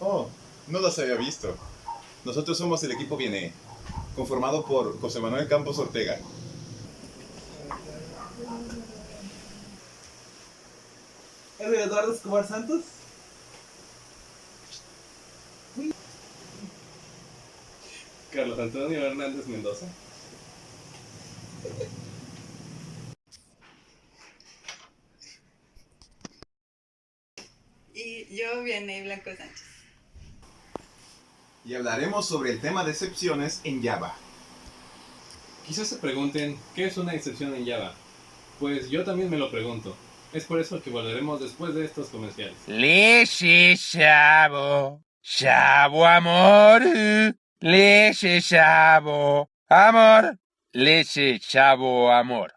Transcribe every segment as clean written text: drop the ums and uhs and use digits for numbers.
Oh, no los había visto. Nosotros somos el equipo Viene, conformado por José Manuel Campos Ortega. Eduardo Escobar Santos. Carlos Antonio Hernández Mendoza. Y yo, Vianey Blanco Sánchez. Y hablaremos sobre el tema de excepciones en Java. Quizás se pregunten, ¿qué es una excepción en Java? Pues yo también me lo pregunto. Es por eso que volveremos después de estos comerciales. Leche chavo, chavo amor, leche chavo, amor, leche chavo amor.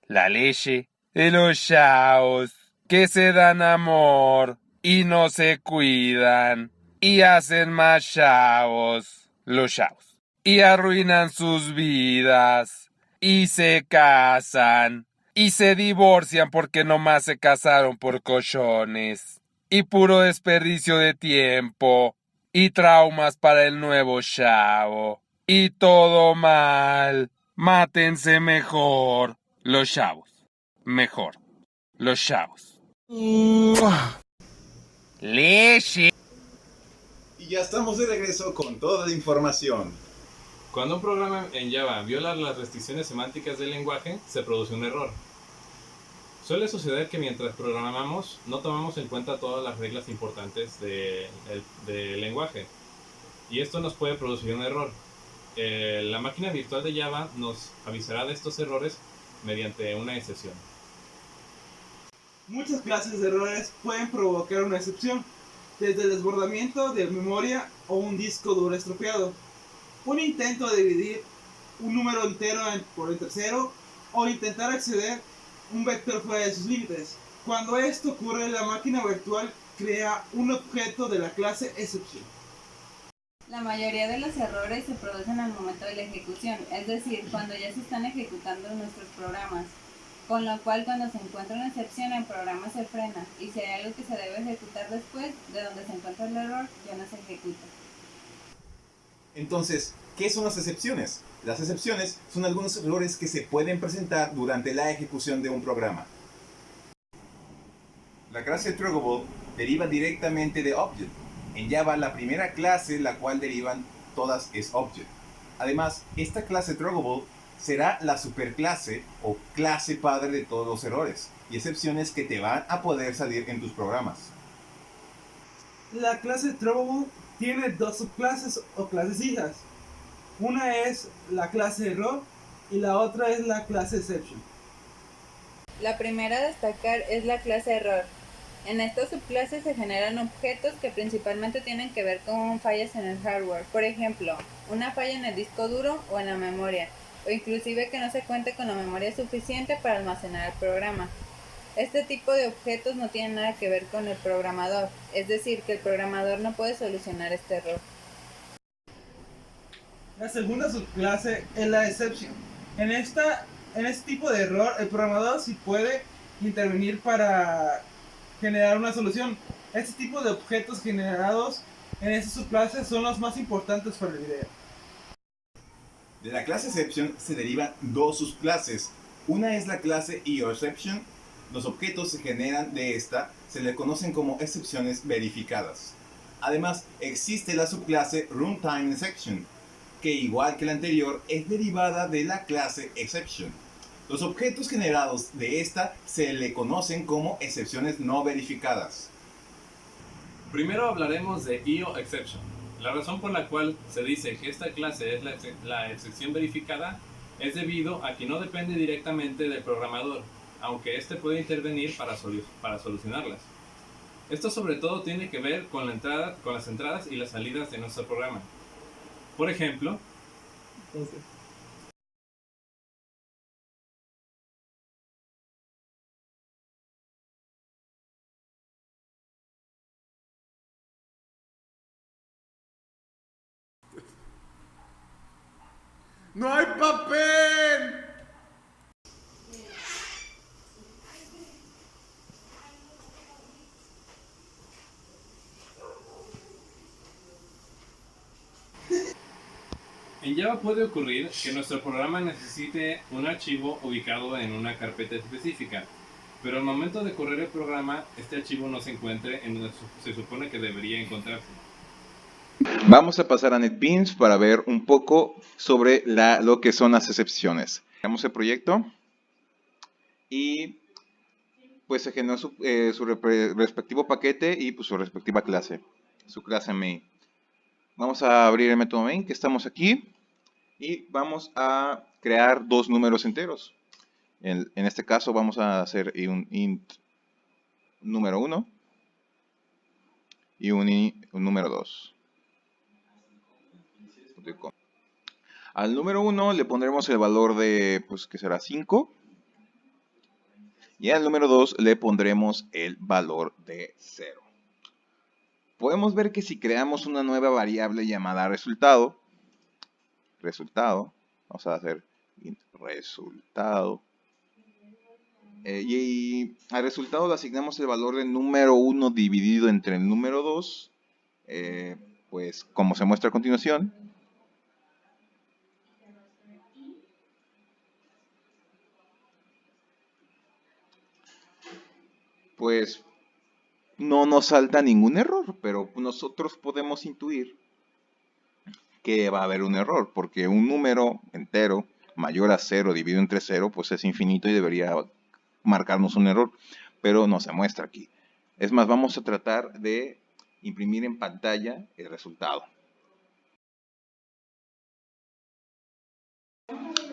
La leche de los chavos que se dan amor y no se cuidan y hacen más chavos los chavos y arruinan sus vidas y se casan y se divorcian porque nomás se casaron por cochones y puro desperdicio de tiempo y traumas para el nuevo chavo y todo mal. Mátense mejor los chavos. Mejor los chavos. Leche. Y ya estamos de regreso con toda la información. Cuando un programa en Java viola las restricciones semánticas del lenguaje, se produce un error. Suele suceder que mientras programamos no tomamos en cuenta todas las reglas importantes del lenguaje, y esto nos puede producir un error. La máquina virtual de Java nos avisará de estos errores mediante una excepción. Muchas clases de errores pueden provocar una excepción, desde el desbordamiento de memoria o un disco duro estropeado, un intento de dividir un número entero por el tercero o intentar acceder un vector fuera de sus límites. Cuando esto ocurre, la máquina virtual crea un objeto de la clase excepción. La mayoría de los errores se producen al momento de la ejecución, es decir, cuando ya se están ejecutando nuestros programas. Con lo cual, cuando se encuentra una excepción, el programa se frena, y si hay algo que se debe ejecutar después de donde se encuentra el error, ya no se ejecuta. Entonces, ¿qué son las excepciones? Las excepciones son algunos errores que se pueden presentar durante la ejecución de un programa. La clase Throttable deriva directamente de Object. En Java, la primera clase la cual derivan todas es Object. Además, esta clase Throttable será la superclase o clase padre de todos los errores y excepciones que te van a poder salir en tus programas. La clase Throttable tiene dos subclases o clases hijas. Una es la clase error y la otra es la clase exception. La primera a destacar es la clase error. En esta subclase se generan objetos que principalmente tienen que ver con fallas en el hardware. Por ejemplo, una falla en el disco duro o en la memoria, o inclusive que no se cuente con la memoria suficiente para almacenar el programa. Este tipo de objetos no tienen nada que ver con el programador, es decir, que el programador no puede solucionar este error. La segunda subclase es la exception. En este tipo de error, el programador sí puede intervenir para generar una solución. Este tipo de objetos generados en esta subclase son los más importantes para el video. De la clase exception se derivan dos subclases. Una es la clase EOException. Los objetos se generan de esta, se le conocen como excepciones verificadas. Además, existe la subclase Runtime Exception, que igual que la anterior es derivada de la clase exception. Los objetos generados de esta se le conocen como excepciones no verificadas. Primero hablaremos de EOException. La razón por la cual se dice que esta clase es la excepción verificada es debido a que no depende directamente del programador, aunque éste puede intervenir para solucionarlas. Esto sobre todo tiene que ver con las entradas y las salidas de nuestro programa. Por ejemplo, ¡No hay papel! En Java puede ocurrir que nuestro programa necesite un archivo ubicado en una carpeta específica, pero al momento de correr el programa, este archivo no se encuentre en donde se supone que debería encontrarse. Vamos a pasar a NetBeans para ver un poco sobre lo que son las excepciones. Creamos el proyecto y pues se generó su respectivo paquete y pues su respectiva clase, su clase main. Vamos a abrir el método main que estamos aquí y vamos a crear dos números enteros. En este caso vamos a hacer un int número 1 y un número 2. Al número 1 le pondremos el valor de, pues que será 5. Y al número 2 le pondremos el valor de 0. Podemos ver que si creamos una nueva variable llamada resultado, vamos a hacer int resultado, y al resultado le asignamos el valor del número 1 dividido entre el número 2, pues como se muestra a continuación. Pues no nos salta ningún error, pero nosotros podemos intuir que va a haber un error, porque un número entero mayor a 0 dividido entre 0, pues es infinito y debería marcarnos un error, pero no se muestra aquí. Es más, vamos a tratar de imprimir en pantalla el resultado.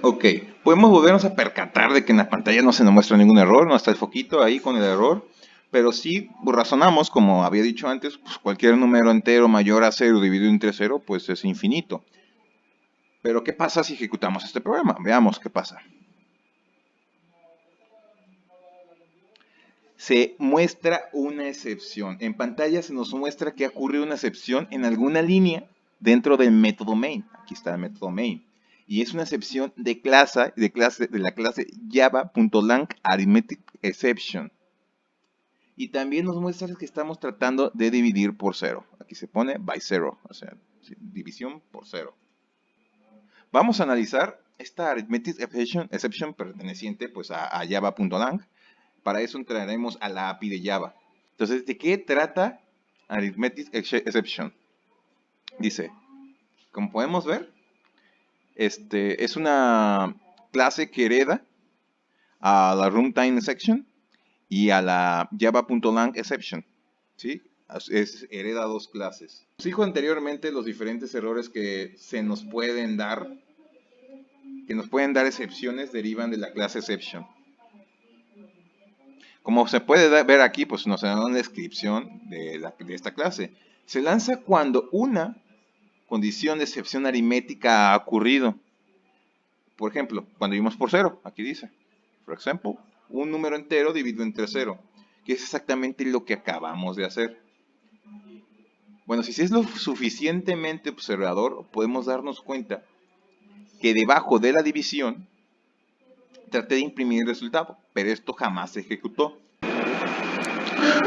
Ok, podemos volvernos a percatar de que en la pantalla no se nos muestra ningún error, no está el foquito ahí con el error, pero si razonamos, como había dicho antes, pues cualquier número entero mayor a 0 dividido entre 0, pues es infinito. Pero ¿qué pasa si ejecutamos este programa? Veamos qué pasa. Se muestra una excepción. En pantalla se nos muestra que ocurre una excepción en alguna línea dentro del método main. Aquí está el método main. Y es una excepción de la clase java.lang arithmetic exception. Y también nos muestra que estamos tratando de dividir por 0. Aquí se pone by 0, o sea, división por 0. Vamos a analizar esta arithmetic exception perteneciente pues, a java.lang. Para eso entraremos a la API de Java. Entonces, ¿de qué trata Arithmetic Exception? Dice, como podemos ver, es una clase que hereda a la runtime exception y a la java.lang exception. ¿Sí? Hereda dos clases. Os dijo anteriormente los diferentes errores que se nos pueden dar, excepciones, derivan de la clase exception. Como se puede ver aquí, pues nos da una descripción de esta clase. Se lanza cuando una condición de excepción aritmética ha ocurrido. Por ejemplo, cuando vimos por 0, aquí dice, por ejemplo, un número entero dividido entre 0, que es exactamente lo que acabamos de hacer. Bueno, si es lo suficientemente observador, podemos darnos cuenta que debajo de la división traté de imprimir el resultado, pero esto jamás se ejecutó.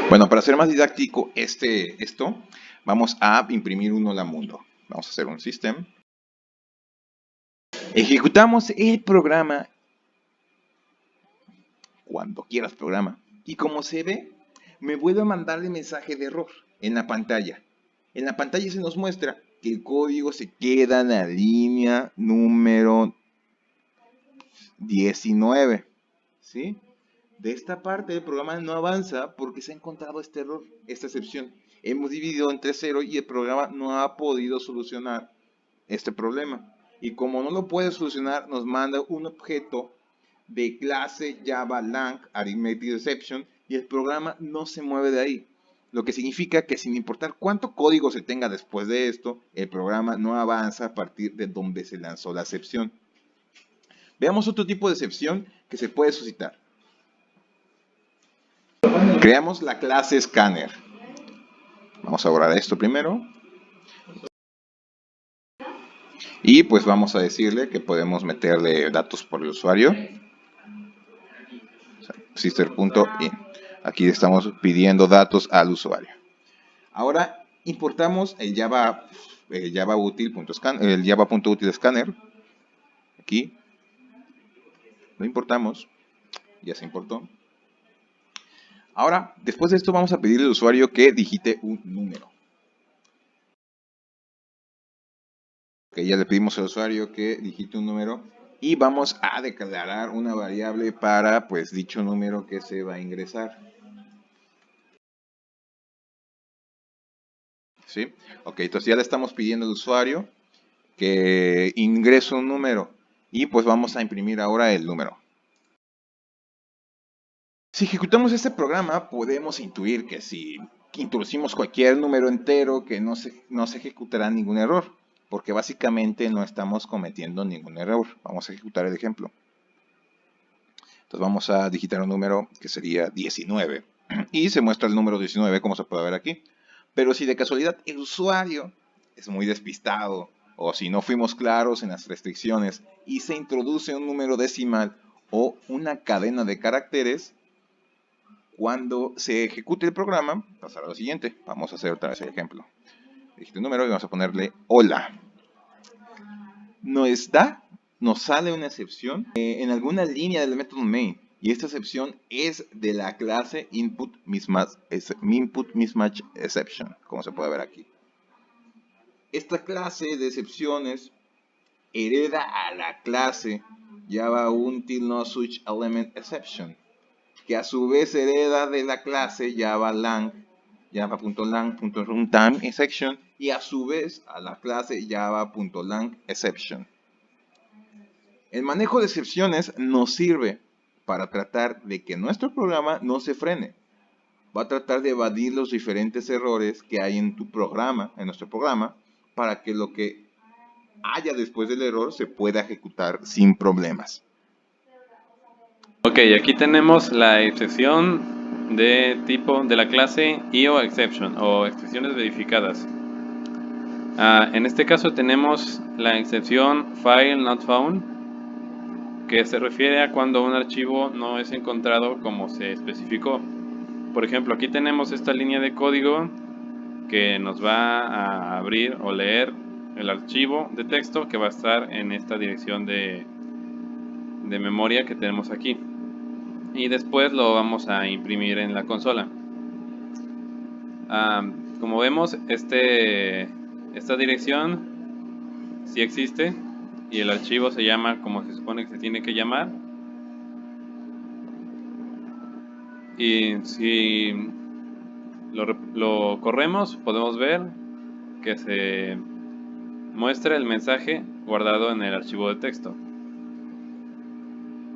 Bueno, para ser más didáctico esto, vamos a imprimir un hola mundo. Vamos a hacer un system. Ejecutamos el programa cuando quieras programa. Y como se ve, me vuelve a mandar el mensaje de error en la pantalla. En la pantalla se nos muestra que el código se queda en la línea número 19. ¿Sí? De esta parte del programa no avanza porque se ha encontrado este error, esta excepción. Hemos dividido entre 0 y el programa no ha podido solucionar este problema. Y como no lo puede solucionar, nos manda un objeto de clase java.lang arithmetic exception y el programa no se mueve de ahí. Lo que significa que sin importar cuánto código se tenga después de esto, el programa no avanza a partir de donde se lanzó la excepción. Veamos otro tipo de excepción que se puede suscitar. Creamos la clase scanner. Vamos a borrar esto primero. Y pues vamos a decirle que podemos meterle datos por el usuario. Sister.in. Aquí estamos pidiendo datos al usuario. Ahora importamos el Java el java.util scanner. Aquí lo importamos, ya se importó. Ahora, después de esto vamos a pedirle al usuario que digite un número. Ok, ya le pedimos al usuario que digite un número y vamos a declarar una variable para pues dicho número que se va a ingresar. ¿Sí? Ok, entonces ya le estamos pidiendo al usuario que ingrese un número y pues vamos a imprimir ahora el número. Si ejecutamos este programa podemos intuir que si introducimos cualquier número entero que no se ejecutará ningún error, porque básicamente no estamos cometiendo ningún error. Vamos a ejecutar el ejemplo. Entonces vamos a digitar un número que sería 19 y se muestra el número 19 como se puede ver aquí. Pero si de casualidad el usuario es muy despistado o si no fuimos claros en las restricciones y se introduce un número decimal o una cadena de caracteres, cuando se ejecute el programa pasará lo siguiente. Vamos a hacer otra vez el ejemplo. Digite un número y vamos a ponerle hola. Nos sale una excepción en alguna línea del método main. Y esta excepción es de la clase input mismatch exception, como se puede ver aquí. Esta clase de excepciones hereda a la clase java.util_no_switch_element_exception, que a su vez hereda de la clase java.lang.runtime_exception y a su vez a la clase java.lang_exception. El manejo de excepciones nos sirve para tratar de que nuestro programa no se frene. Va a tratar de evadir los diferentes errores que hay en nuestro programa, para que lo que haya después del error se pueda ejecutar sin problemas. Ok, aquí tenemos la excepción de tipo de la clase IOException o excepciones verificadas. En este caso tenemos la excepción File Not Found, que se refiere a cuando un archivo no es encontrado como se especificó. Por ejemplo, aquí tenemos esta línea de código que nos va a abrir o leer el archivo de texto que va a estar en esta dirección de memoria que tenemos aquí. Y después lo vamos a imprimir en la consola. Como vemos, esta dirección sí existe y el archivo se llama como se supone que se tiene que llamar. Y si lo corremos, podemos ver que se muestra el mensaje guardado en el archivo de texto.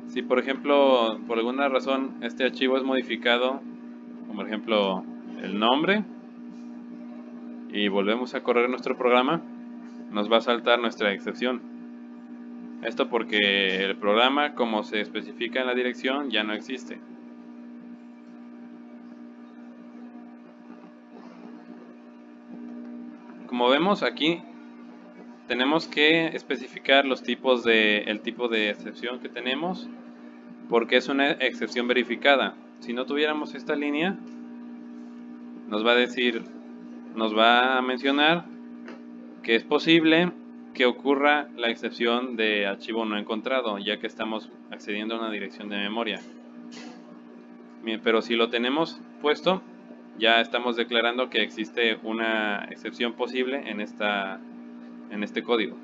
Si por ejemplo, por alguna razón este archivo es modificado, como por ejemplo el nombre, y volvemos a correr nuestro programa, nos va a saltar nuestra excepción. Esto porque el programa, como se especifica en la dirección, ya no existe. Como vemos aquí, tenemos que especificar el tipo de excepción que tenemos, porque es una excepción verificada. Si no tuviéramos esta línea, nos va a mencionar que es posible que ocurra la excepción de archivo no encontrado, ya que estamos accediendo a una dirección de memoria. Bien, pero si lo tenemos puesto, ya estamos declarando que existe una excepción posible en este código.